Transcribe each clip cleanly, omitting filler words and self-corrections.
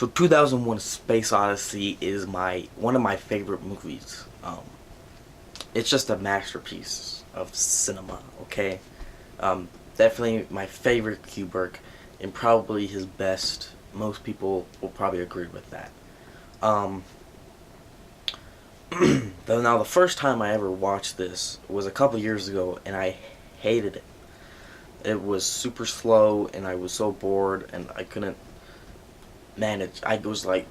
So 2001: Space Odyssey is one of my favorite movies. It's just a masterpiece of cinema. Okay, definitely my favorite Kubrick, and probably his best. Most people will probably agree with that. Um, Now the first time I ever watched this was a couple years ago, and I hated it. It was super slow, and I was so bored, and I couldn't manage. I was like,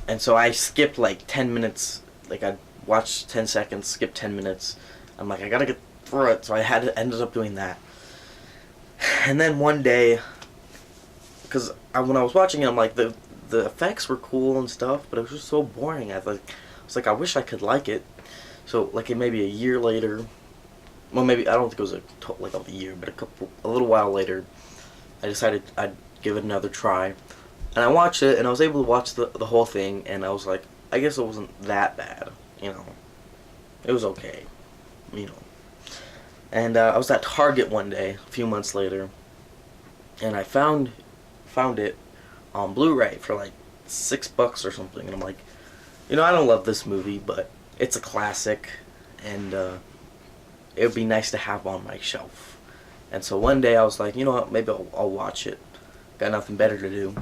and so I skipped like 10 minutes. Like I watched 10 seconds, skipped 10 minutes. I'm like, I gotta get through it, so I ended up doing that. And then one day, because when I was watching it, I'm like, the effects were cool and stuff, but it was just so boring. I was like, I wish I could like it. So like maybe a year later, well, maybe I don't think it was like a year, but a little while later, I decided I'd give it another try, and I watched it, and I was able to watch the whole thing, and I was like, I guess it wasn't that bad, you know. It was okay, you know. And I was at Target one day, a few months later, and I found it on Blu-ray for like $6 or something, and I'm like, you know, I don't love this movie, but it's a classic, and it would be nice to have on my shelf. And so one day I was like, you know what, maybe I'll watch it. Got nothing better to do,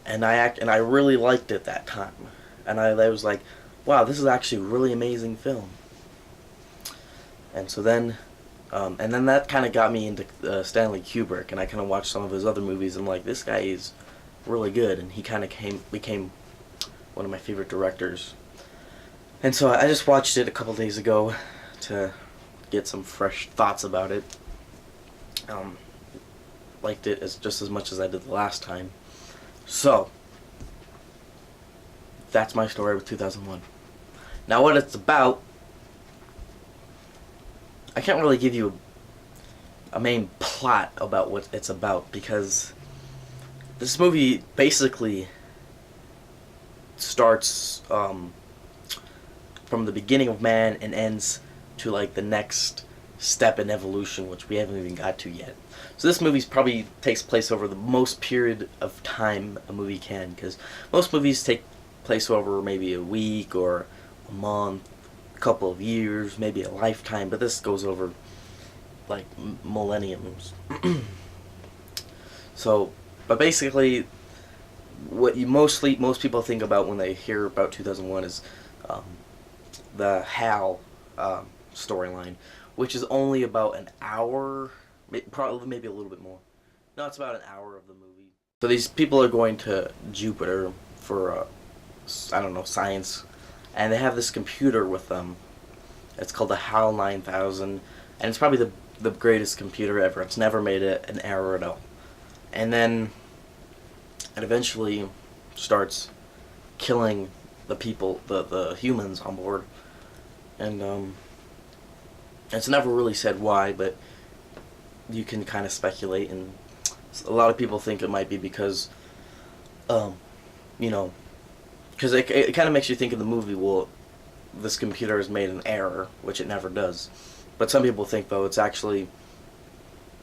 and I really liked it that time, and I was like, wow, this is actually a really amazing film. And so then, and then that kind of got me into Stanley Kubrick, and I kind of watched some of his other movies, and like, this guy is really good, and he kind of became one of my favorite directors. And so I just watched it a couple days ago to get some fresh thoughts about it. Liked it just as much as I did the last time. So that's my story with 2001. Now what it's about, I can't really give you a main plot about what it's about, because this movie basically starts from the beginning of man and ends to like the next step in evolution, which we haven't even got to yet. So this movie probably takes place over the most period of time a movie can, because most movies take place over maybe a week or a month, a couple of years, maybe a lifetime, but this goes over like millenniums. So, but basically, what most people think about when they hear about 2001 is the Hal storyline, which is only about an hour, probably maybe a little bit more. No, it's about an hour of the movie. So these people are going to Jupiter for, I don't know, science, and they have this computer with them. It's called the HAL 9000, and it's probably the greatest computer ever. It's never made an error at all. And then it eventually starts killing the people, the humans on board, and it's never really said why, but you can kind of speculate, and a lot of people think it might be because, you know, because it kind of makes you think in the movie, well, this computer has made an error, which it never does. But some people think, though, it's actually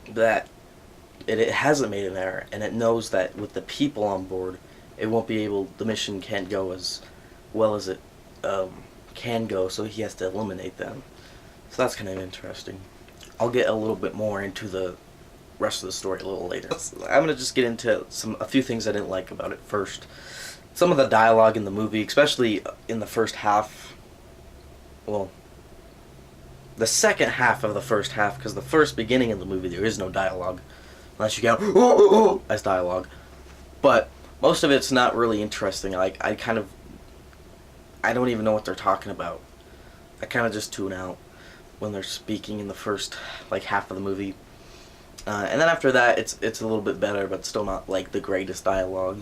that it hasn't made an error, and it knows that with the people on board, the mission can't go as well as it can go, so he has to eliminate them. So that's kind of interesting. I'll get a little bit more into the rest of the story a little later. I'm gonna just get into a few things I didn't like about it first. Some of the dialogue in the movie, especially in the first half. Well, the second half of the first half, because the first beginning of the movie there is no dialogue, unless you count as dialogue. But most of it's not really interesting. Like I don't even know what they're talking about. I kind of just tune out when they're speaking in the first like half of the movie, and then after that it's a little bit better, but still not like the greatest dialogue.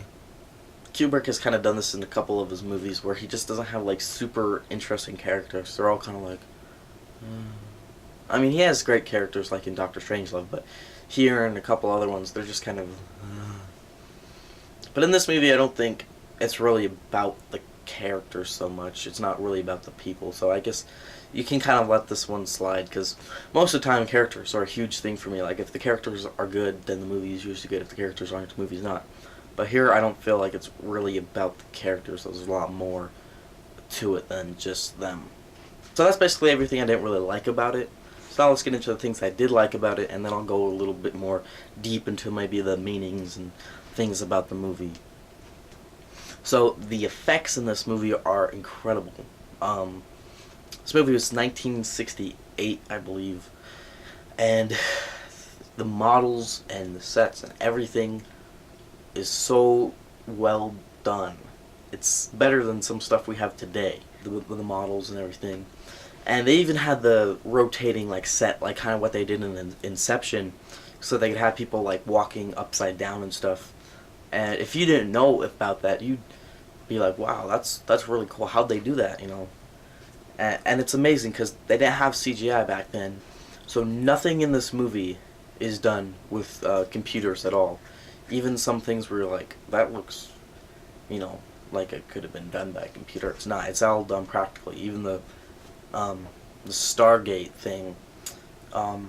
Kubrick has kind of done this in a couple of his movies where he just doesn't have like super interesting characters. They're all kind of like, I mean, he has great characters like in Doctor Strangelove, but here and a couple other ones, they're just kind of. But in this movie, I don't think it's really about the characters so much. It's not really about the people, so I guess you can kind of let this one slide, because most of the time characters are a huge thing for me. Like if the characters are good, then the movie is usually good. If the characters aren't, the movie's not. But here, I don't feel like it's really about the characters. There's a lot more to it than just them. So that's basically everything I didn't really like about it. So now let's get into the things I did like about it, and then I'll go a little bit more deep into maybe the meanings and things about the movie. So the effects in this movie are incredible. This movie was 1968, I believe, and the models and the sets and everything is so well done. It's better than some stuff we have today, the models and everything. And they even had the rotating like set, like kind of what they did in Inception, so they could have people like walking upside down and stuff. And if you didn't know about that, you'd be like, "Wow, that's really cool. How'd they do that?" You know. And it's amazing because they didn't have CGI back then, so nothing in this movie is done with computers at all. Even some things were like, that looks, you know, like it could have been done by a computer. It's not. It's all done practically. Even the Stargate thing, I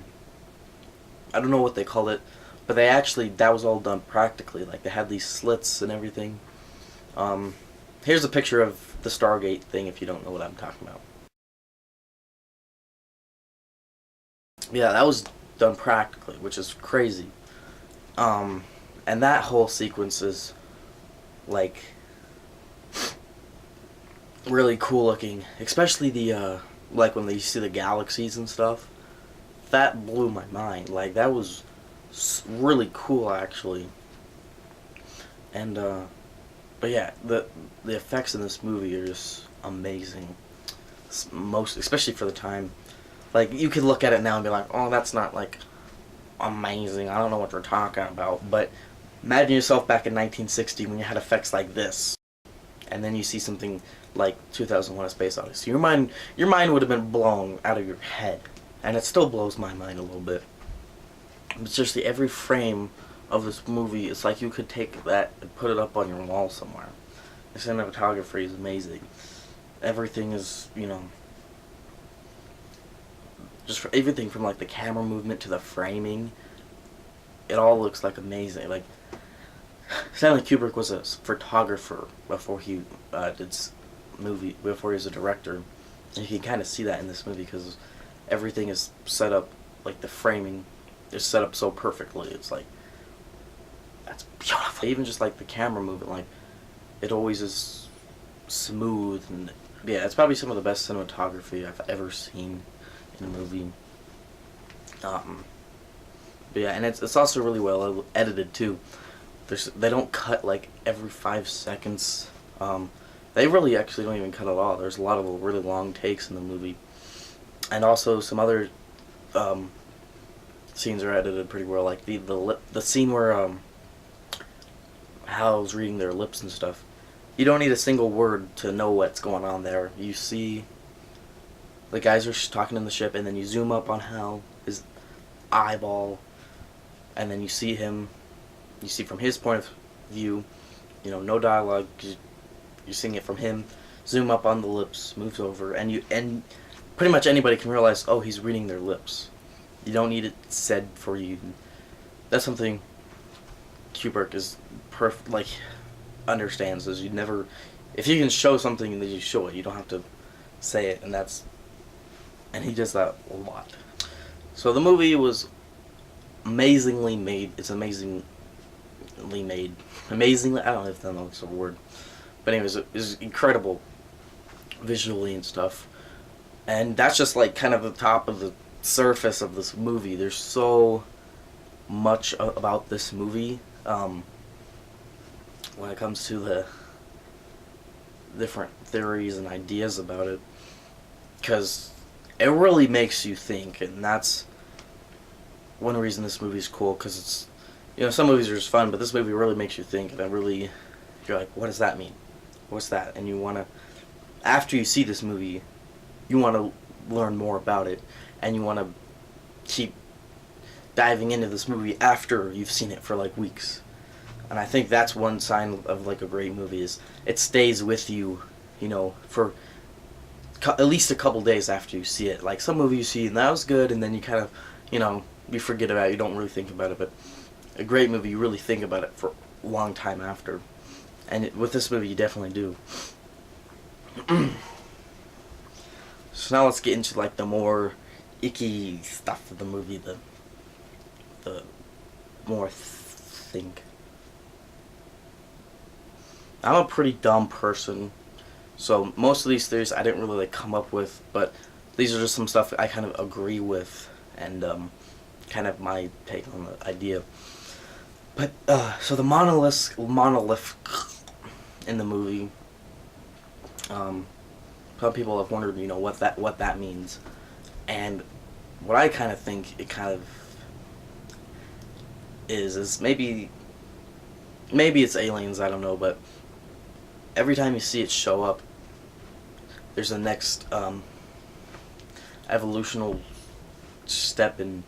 don't know what they called it, but that was all done practically. Like, they had these slits and everything. Here's a picture of the Stargate thing if you don't know what I'm talking about. Yeah, that was done practically, which is crazy. And that whole sequence is, like, really cool looking. Especially the, like, when you see the galaxies and stuff. That blew my mind. Like, that was really cool, actually. And, but yeah, the effects in this movie are just amazing. Especially for the time. Like, you could look at it now and be like, oh, that's not, like, amazing. I don't know what they're talking about. But imagine yourself back in 1960 when you had effects like this. And then you see something like 2001: A Space Odyssey. Your mind would have been blown out of your head. And it still blows my mind a little bit. But seriously, every frame of this movie, it's like you could take that and put it up on your wall somewhere. The cinematography is amazing. Everything is, you know, just for everything from like the camera movement to the framing, it all looks like amazing. Like, Stanley Kubrick was a photographer before he did movie, before he was a director, and you can kind of see that in this movie because everything is set up, like the framing is set up so perfectly. It's like, that's beautiful. Even just like the camera movement, like, it always is smooth, and yeah, it's probably some of the best cinematography I've ever seen in a movie. But yeah, and it's also really well edited too. They don't cut like every 5 seconds. They really actually don't even cut at all. There's a lot of really long takes in the movie, and also some other scenes are edited pretty well. Like the scene where Hal's reading their lips and stuff. You don't need a single word to know what's going on there. You see the guys are talking in the ship, and then you zoom up on Hal, his eyeball, and then you see him. You see from his point of view, you know, no dialogue. You're seeing it from him. Zoom up on the lips, moves over, and pretty much anybody can realize, oh, he's reading their lips. You don't need it said for you. That's something Kubrick is like understands. Is you never, if you can show something, then you show it. You don't have to say it, and he does that a lot. So the movie was amazingly made. It's amazingly made. Amazingly, I don't know if that's a word. But anyways, it was incredible visually and stuff. And that's just like kind of the top of the surface of this movie. There's so much about this movie when it comes to the different theories and ideas about it. Because it really makes you think, and that's one reason this movie's cool, because it's, you know, some movies are just fun, but this movie really makes you think, and you're like, what does that mean? What's that? And you want to, after you see this movie, you want to learn more about it, and you want to keep diving into this movie after you've seen it for like weeks. And I think that's one sign of like a great movie, is it stays with you, you know, for at least a couple days after you see it. Like some movies you see and that was good, and then you kind of, you know, you forget about it, you don't really think about it. But a great movie, you really think about it for long time after. And with this movie, you definitely do. So now let's get into like the more icky stuff of the movie, the more think. I'm a pretty dumb person, so most of these theories I didn't really like come up with, but these are just some stuff I kind of agree with, and kind of my take on the idea. But so the monolith in the movie, some people have wondered, what that means, and what I kind of think it kind of is maybe it's aliens, I don't know, but every time you see it show up, there's a next evolutional step in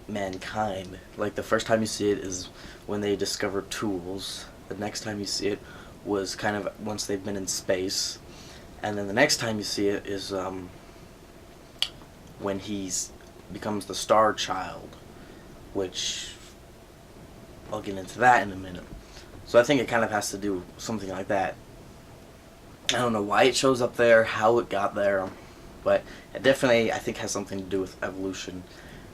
mankind. Like the first time you see it is when they discover tools. The next time you see it was kind of once they've been in space, and then the next time you see it is when he's becomes the Star Child, which I'll get into that in a minute. So I think it kind of has to do with something like that. I don't know why it shows up there, how it got there, but it definitely, I think, has something to do with evolution.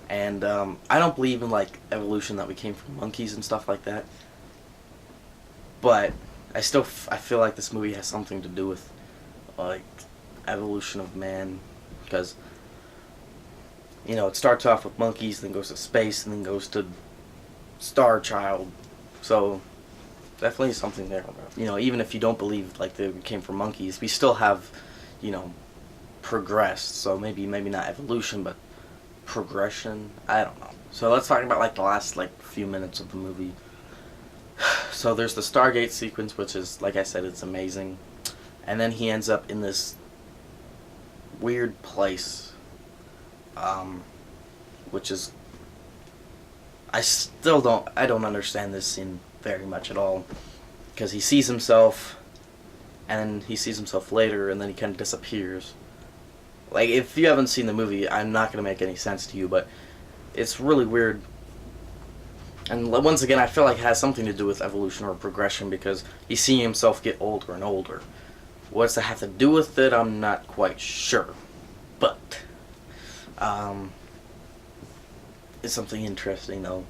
And I don't believe in like evolution, that we came from monkeys and stuff like that. But I feel like this movie has something to do with like evolution of man, because it starts off with monkeys, then goes to space, and then goes to Star Child. So definitely something there. Even if you don't believe like they came from monkeys, we still have, progressed. So maybe not evolution, but progression. I don't know. So let's talk about like the last like few minutes of the movie. So there's the Stargate sequence, which is, like I said, it's amazing. And then he ends up in this weird place, which is, I don't understand this scene very much at all, because he sees himself, and then he sees himself later, and then he kind of disappears. Like, if you haven't seen the movie, I'm not going to make any sense to you, but it's really weird. And once again, I feel like it has something to do with evolution or progression, because he's seeing himself get older and older. What's that have to do with it? I'm not quite sure. But it's something interesting, though,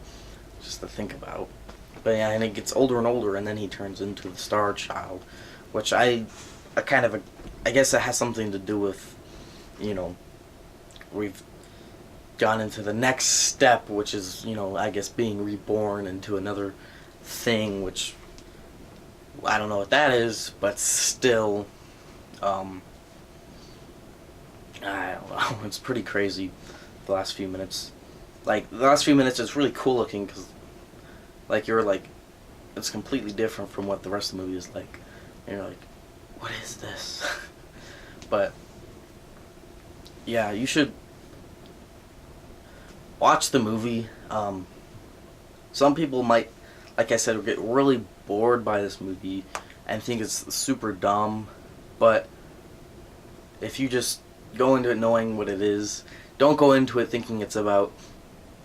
just to think about. But yeah, and it gets older and older, and then he turns into the Star Child, which I guess it has something to do with, we've gone into the next step, which is, I guess being reborn into another thing, which I don't know what that is, but still, I don't know, it's pretty crazy, the last few minutes. Like, the last few minutes is really cool looking, because, like, it's completely different from what the rest of the movie is like. And you're like, what is this? But, yeah, you should watch the movie. Some people might, like I said, get really bored by this movie and think it's super dumb, but if you just go into it knowing what it is, don't go into it thinking it's about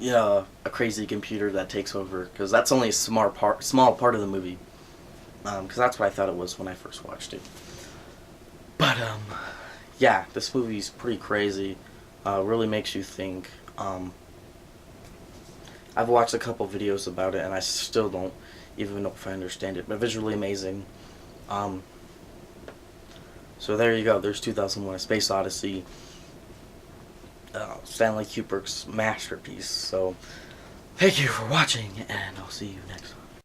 a crazy computer that takes over, because that's only a small part of the movie, because that's what I thought it was when I first watched it. But yeah, this movie's pretty crazy. Really makes you think. I've watched a couple videos about it, and I still don't even know if I understand it, but visually amazing. So there you go. There's 2001: A Space Odyssey. Stanley Kubrick's masterpiece. So thank you for watching, and I'll see you next time.